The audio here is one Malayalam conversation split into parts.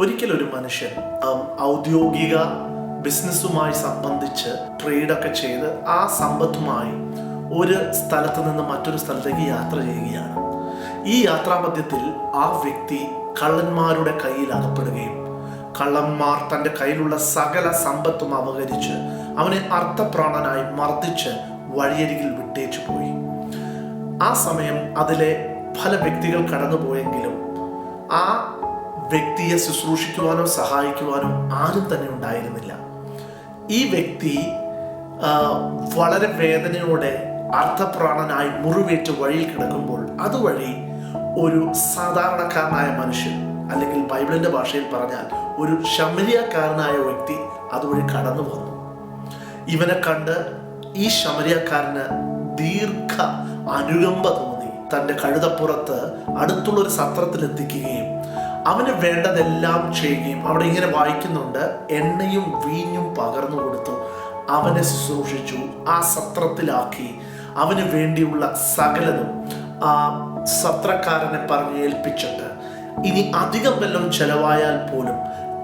ഒരിക്കലൊരു മനുഷ്യൻ ഔദ്യോഗിക ബിസിനസ്സുമായി സംബന്ധിച്ച് ട്രേഡൊക്കെ ചെയ്ത് ആ സമ്പത്തുമായി ഒരു സ്ഥലത്ത് നിന്ന് മറ്റൊരു സ്ഥലത്തേക്ക് യാത്ര ചെയ്യുകയാണ്. ഈ യാത്രാമധ്യത്തിൽ ആ വ്യക്തി കള്ളന്മാരുടെ കയ്യിൽ അകപ്പെടുകയും കള്ളന്മാർ തൻ്റെ കയ്യിലുള്ള സകല സമ്പത്തും അപഹരിച്ച് അവനെ അർത്ഥപ്രാണനായി മർദ്ദിച്ച് വഴിയരികിൽ വിട്ടേച്ചു പോയി. ആ സമയം അതിലെ പല വ്യക്തികൾ കടന്നുപോയെങ്കിലും ആ വ്യക്തിയെ ശുശ്രൂഷിക്കുവാനോ സഹായിക്കുവാനോ ആരും തന്നെ ഉണ്ടായിരുന്നില്ല. ഈ വ്യക്തി വളരെ വേദനയോടെ അർത്ഥപ്രാണനായി മുറിവേറ്റ് വഴിയിൽ കിടക്കുമ്പോൾ അതുവഴി ഒരു സാധാരണക്കാരനായ മനുഷ്യൻ, അല്ലെങ്കിൽ ബൈബിളിന്റെ ഭാഷയിൽ പറഞ്ഞാൽ ഒരു ശമരിയക്കാരനായ വ്യക്തി അതുവഴി കടന്നു വന്നു. ഇവനെ കണ്ട് ഈ ശമരിയക്കാരന് ദീർഘ അനുകമ്പ തോന്നി. തൻ്റെ കഴുതപ്പുറത്ത് അടുത്തുള്ളൊരു സത്രത്തിൽ എത്തിക്കുകയും അവന് വേണ്ടതെല്ലാം ചെയ്യുകയും, അവിടെ ഇങ്ങനെ വായിക്കുന്നുണ്ട്, എണ്ണയും വീഞ്ഞും പകർന്നു കൊടുത്തു, അവനെ ശുശ്രൂഷിച്ചു, ആ സത്രത്തിലാക്കി, അവന് വേണ്ടിയുള്ള സകലതും ആ സത്രക്കാരനെ പറഞ്ഞ് ഏൽപ്പിച്ചിട്ട് ഇനി അധികം വല്ലതും ചെലവായാൽ പോലും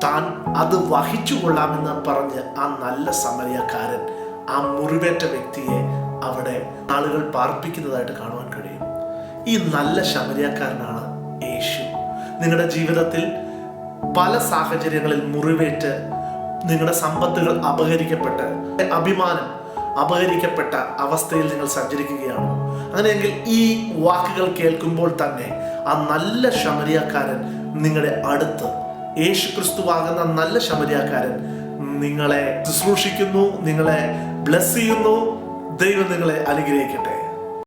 താൻ അത് വഹിച്ചു കൊള്ളാമെന്ന് പറഞ്ഞ് ആ നല്ല സമരിയക്കാരൻ ആ മുറിവേറ്റ വ്യക്തിയെ അവിടെ ആളുകൾ പാർപ്പിക്കുന്നതായിട്ട് കാണുവാൻ കഴിയും. ഈ നല്ല ശമരിയക്കാരനാണ് യേശു. നിങ്ങളുടെ ജീവിതത്തിൽ പല സാഹചര്യങ്ങളിൽ മുറിവേറ്റ് നിങ്ങളുടെ സമ്പത്തുകൾ അപഹരിക്കപ്പെട്ട് അഭിമാനം അപഹരിക്കപ്പെട്ട അവസ്ഥയിൽ നിങ്ങൾ സഞ്ചരിക്കുകയാണോ? അങ്ങനെയെങ്കിൽ ഈ വാക്കുകൾ കേൾക്കുമ്പോൾ തന്നെ ആ നല്ല ശമരിയക്കാരൻ നിങ്ങളുടെ അടുത്ത്, യേശു ക്രിസ്തുവാകുന്ന നല്ല ശമരിയക്കാരൻ നിങ്ങളെ ശുശ്രൂഷിക്കുന്നു, നിങ്ങളെ ബ്ലെസ് ചെയ്യുന്നു. ദൈവം നിങ്ങളെ അനുഗ്രഹിക്കട്ടെ.